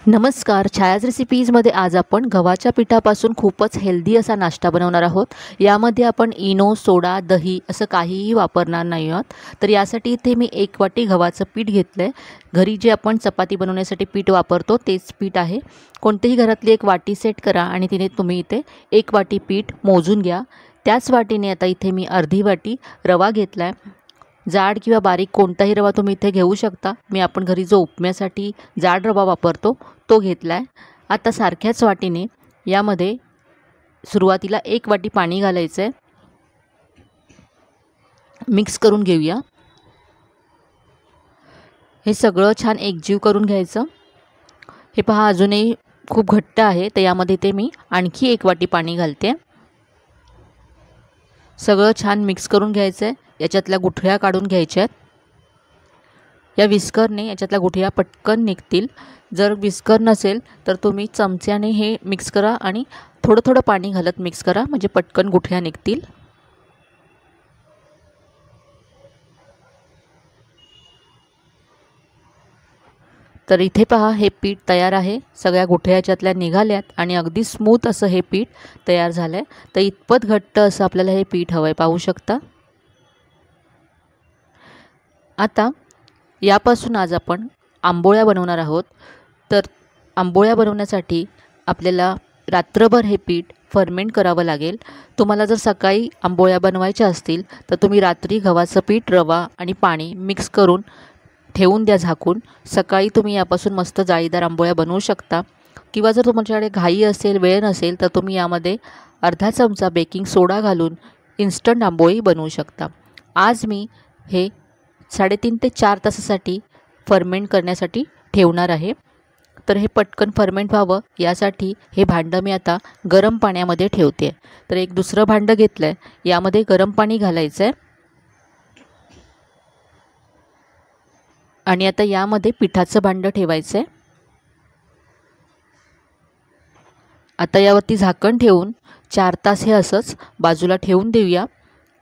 नमस्कार. छायाज रेसिपीजमध्ये आज आपण गव्हाच्या पिठापासून खूपच हेल्दी असा नाश्ता बनवणार आहोत. यामध्ये आपण इनो, सोडा, दही असं काहीही वापरणार नाही आहोत. तर यासाठी इथे मी 1 वाटी गव्हाचं पीठ घेतलं आहे. घरी जे आपण चपाती बनवण्यासाठी पीठ वापरतो तेच पीठ आहे. कोणतीही घरातली 1 वाटी सेट करा आणि तिने तुम्ही इथे 1 वाटी पीठ मोजून घ्या. त्याच वाटीने आता इथे मी अर्धी वाटी रवा घेतला आहे. जाड किंवा बारीक कोणताही रवा तुम्ही इथे घेऊ शकता. आपण घरी जो उपम्यासाठी जाड रवा वापरतो तो घेतला आहे. आता सारख्याच वाटीने यामध्ये सुरुवातीला 1 वाटी पाणी घालायचं आहे. मिक्स करून घेऊया. हे सगळं छान एकजीव करून घ्यायचं. हे पहा अजूनही खूप घट्ट आहे, तर यामध्ये ते मी आणखी 1 वाटी पाणी घालते. सगळं छान मिक्स करून घ्यायचं आहे. याच्यातल्या गुठळ्या काढून घ्यायच्या आहेत. या विस्करने याच्यातल्या गुठळ्या पटकन निघतील. जर विस्कर नसेल तर तुम्ही चमच्याने हे मिक्स करा आणि थोडं थोडं पाणी घालत मिक्स करा, म्हणजे पटकन गुठळ्या निघतील. तर इथे पहा हे पीठ तयार आहे. सगळ्या गुठळ्या याच्यातल्या निघाल्यात आणि अगदी स्मूथ असं हे पीठ तयार झालं आहे. तर इतपत घट्ट असं आपल्याला हे पीठ हवं आहे, पाहू शकता. आता यापासून आज आपण आंबोळ्या बनवणार आहोत. तर आंबोळ्या बनवण्यासाठी आपल्याला रात्रभर हे पीठ फर्मेंट करावं लागेल. तुम्हाला जर सकाळी आंबोळ्या बनवायच्या असतील तर तुम्ही रात्री गव्हाचं पीठ, रवा आणि पाणी मिक्स करून ठेवून द्या झाकून. सकाळी तुम्ही यापासून मस्त जाळीदार आंबोळ्या बनवू शकता. किंवा जर तुमच्याकडे घाई असेल, वेळ नसेल तर तुम्ही यामध्ये अर्धा चमचा बेकिंग सोडा घालून इन्स्टंट आंबोळी बनवू शकता. आज मी हे 3.5 ते 4 तासासाठी फर्मेंट करण्यासाठी ठेवणार आहे. तर हे पटकन फर्मेंट व्हावं यासाठी हे भांडं मी आता गरम पाण्यामध्ये ठेवते. तर एक दुसरं भांडं घेतलं आहे. यामध्ये गरम पाणी घालायचं आहे आणि आता यामध्ये पिठाचं भांडं ठेवायचं आहे. आता यावरती झाकण ठेवून 4 तास हे असंच बाजूला ठेवून देऊया.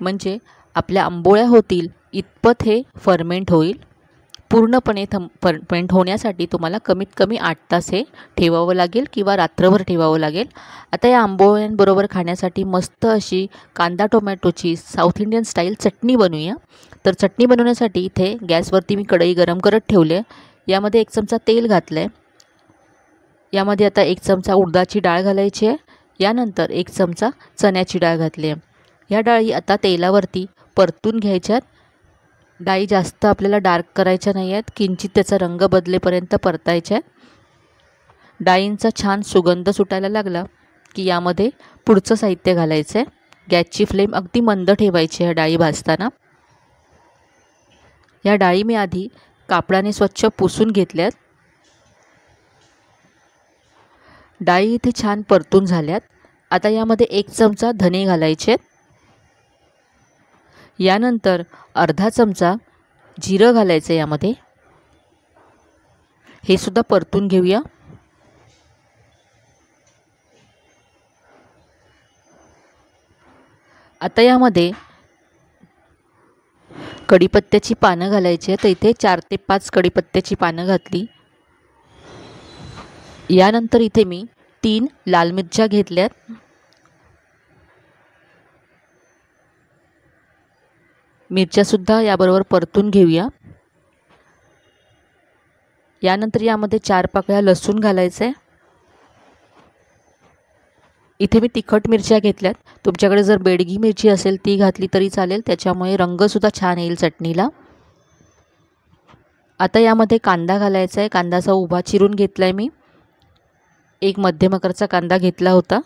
म्हणजे आपल्या आंबोळ्या होतील इतपत हे फर्मेंट होईल. पूर्णपणे फर्मेंट होण्यासाठी तुम्हाला कमीत कमी 8 तास हे ठेवावं लागेल किंवा रात्रभर ठेवावं लागेल. आता या आंबोळ्यांबरोबर खाण्यासाठी मस्त अशी कांदा टोमॅटोची साऊथ इंडियन स्टाईल चटणी बनवूया. तर चटणी बनवण्यासाठी इथे गॅसवरती मी कढई गरम करत ठेवली आहे. यामध्ये 1 चमचा तेल घातलं आहे. यामध्ये आता 1 चमचा उडदाची डाळ घालायची आहे. यानंतर 1 चमचा चण्याची डाळ घातली आहे. ह्या डाळी आता तेलावरती परतून घ्यायच्यात. डाळी जास्त आपल्याला डार्क करायच्या नाही आहेत, किंचित त्याचा रंग बदलेपर्यंत परतायच्या आहेत. डाळींचा छान सुगंध सुटायला लागला की यामध्ये पुढचं साहित्य घालायचं आहे. गॅसची फ्लेम अगदी मंद ठेवायची आहे डाळी भाजताना. या डाळी मी आधी कापडाने स्वच्छ पुसून घेतल्यात. डाळी इथे छान परतून झाल्यात. आता यामध्ये 1 चमचा धने घालायचे आहेत. यानंतर अर्धा चमचा जिरं घालायचं यामध्ये. हे सुद्धा परतून घेऊया. आता यामध्ये कढीपत्त्याची पानं घालायची आहेत. तर इथे 4 ते 5 कढीपत्त्याची पानं घातली. यानंतर इथे मी 3 लाल मिरच्या घेतल्यात. मिरच्यासुद्धा याबरोबर परतून घेऊया. यानंतर यामध्ये 4 पाकळ्या लसूण घालायचं आहे. इथे मी तिखट मिरच्या घेतल्यात. तुमच्याकडे जर बेडगी मिरची असेल ती घातली तरी चालेल, त्याच्यामुळे रंगसुद्धा छान येईल चटणीला. आता यामध्ये कांदा घालायचा आहे. कांदाचा उभा चिरून घेतला आहे मी. 1 मध्यम आकाराचा कांदा घेतला होता.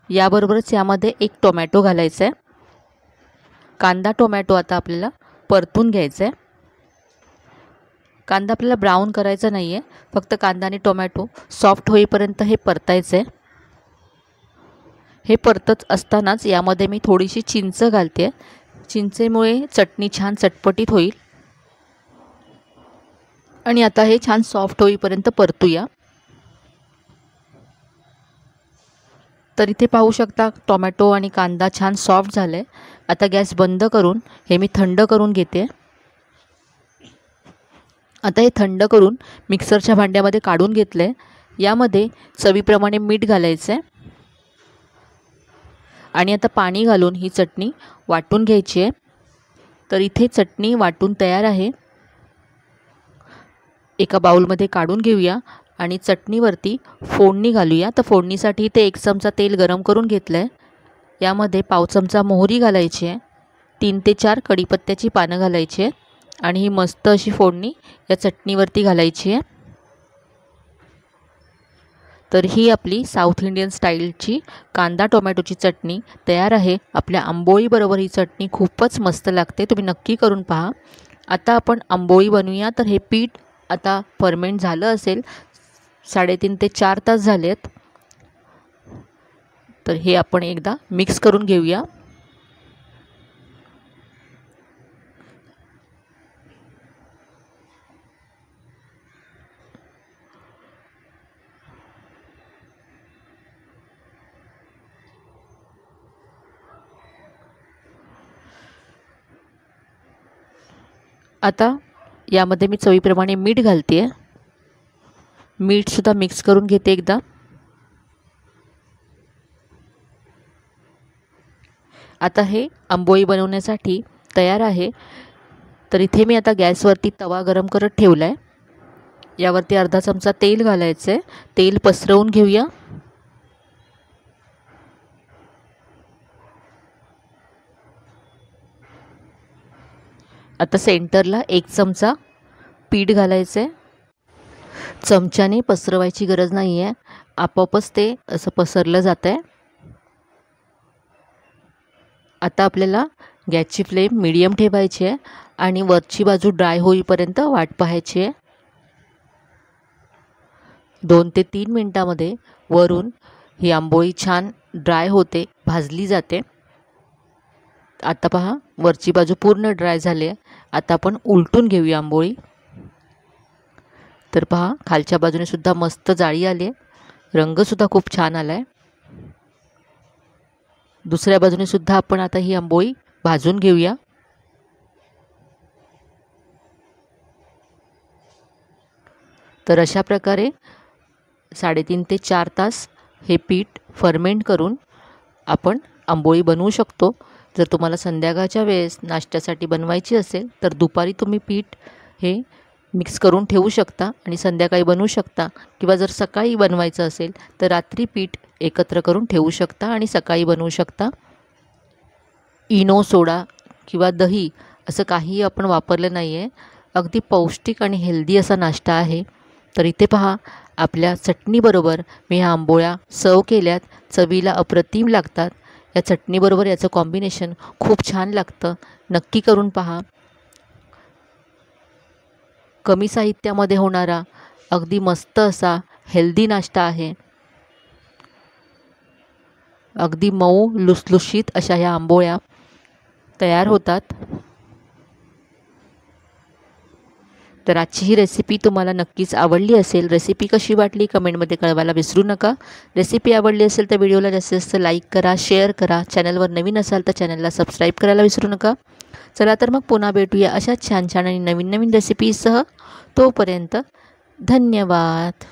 याबरोबरच यामध्ये 1 टोमॅटो घालायचा आहे. कांदा टोमॅटो आता आपल्याला परतून घ्यायचा आहे. कांदा आपल्याला ब्राऊन करायचा नाही आहे, फक्त कांदा आणि टोमॅटो सॉफ्ट होईपर्यंत हे परतायचं आहे. हे परतत असतानाच यामध्ये मी थोडीशी चिंच घालते. चिंचेमुळे चटणी छान चटपटीत होईल. आणि आता हे छान सॉफ्ट होईपर्यंत परतूया. तर इथे पाहू शकता टोमॅटो आणि कांदा छान सॉफ्ट झाले. आता गॅस बंद करून हे मी थंड करून घेते. आता हे थंड करून मिक्सरच्या भांड्यामध्ये काढून घेतलं आहे. यामध्ये चवीप्रमाणे मीठ घालायचं आहे आणि आता पाणी घालून ही चटणी वाटून घ्यायची आहे. तर इथे चटणी वाटून तयार आहे. एका बाउलमध्ये काढून घेऊया आणि चटणीवरती फोडणी घालूया. तर फोडणीसाठी इथे 1 चमचा तेल गरम करून घेतलं आहे. यामध्ये पाव चमचा मोहरी घालायची आहे, 3 ते 4 कढीपत्त्याची पानं घालायची आहे आणि ही मस्त अशी फोडणी या चटणीवरती घालायची आहे. तर ही आपली साऊथ इंडियन स्टाईलची कांदा टोमॅटोची चटणी तयार आहे. आपल्या आंबोळीबरोबर ही चटणी खूपच मस्त लागते. तुम्ही नक्की करून पहा. आता आपण आंबोळी बनवूया. तर हे पीठ आता फर्मेंट झालं असेल, 3.5 ते 4 तास झालेत. तर हे आपण एकदा मिक्स करून घेऊया. आता यामध्ये मी चवीप्रमाणे मीठ घालते आहे. मीठसुद्धा मिक्स करून घेते एकदा. आता हे आंबोळी बनवण्यासाठी तयार आहे. तर इथे मी आता गॅसवरती तवा गरम करत ठेवला आहे. यावरती अर्धा चमचा तेल घालायचं आहे. तेल पसरवून घेऊया. आता सेंटरला 1 चमचा पीठ घालायचं आहे. चमच्याने पसरवायची गरज नाही आहे, आपोआपच ते असं पसरलं जातं आहे. आता आपल्याला गॅसची फ्लेम मीडियम ठेवायची आहे आणि वरची बाजू ड्राय होईपर्यंत वाट पाहायची आहे. 2 ते 3 मिनटामध्ये वरून ही आंबोळी छान ड्राय होते, भाजली जाते. आता पहा, वरची बाजू पूर्ण ड्राय झाली आहे. आता आपण उलटून घेऊया आंबोळी. तर पहा, खालच्या बाजूने सुद्धा मस्त जाळी आली आहे, रंगसुद्धा खूप छान आला आहे. दुसऱ्या बाजूने सुद्धा आपण आता ही आंबोळी भाजून घेऊया. तर अशा प्रकारे 3.5 ते 4 तास हे पीठ फर्मेंट करून आपण आंबोळी बनवू शकतो. जर तुम्हाला संध्याकाळच्या वेळेस नाश्त्यासाठी बनवायची असेल तर दुपारी तुम्ही पीठ हे मिक्स करून ठेवू शकता आणि संध्याकाळी बनवू शकता, किंवा जर सकाळी बनवायचं असेल तर रात्री पीठ एकत्र करून ठेवू शकता आणि सकाळी बनवू शकता. इनो, सोडा किंवा दही असं काहीही आपण वापरलं नाही आहे. अगदी पौष्टिक आणि हेल्दी असा नाश्ता आहे. तर इथे पहा, आपल्या चटणीबरोबर मी ह्या आंबोळ्या सर्व केल्यात. चवीला अप्रतिम लागतात. या चटणीबरोबर याचं कॉम्बिनेशन खूप छान लागतं. नक्की करून पहा. कमी साहित्यामध्ये होणारा अगदी मस्त असा हेल्दी नाश्ता आहे. अगदी मऊ लुसलुशीत अशा ह्या आंबोळ्या तयार होतात. तर आजची ही रेसिपी तुम्हाला नक्कीच आवडली असेल. रेसिपी कशी वाटली कमेंटमध्ये कळवायला विसरू नका. रेसिपी आवडली असेल तर व्हिडिओला जास्तीत जास्त लाईक करा, शेअर करा. चॅनलवर नवीन असाल तर चॅनलला सबस्क्राईब करायला विसरू नका. चला तर मग पुन्हा भेटूया अशाच छान छान आणि नवीन नवीन रेसिपीसह. तोपर्यंत धन्यवाद.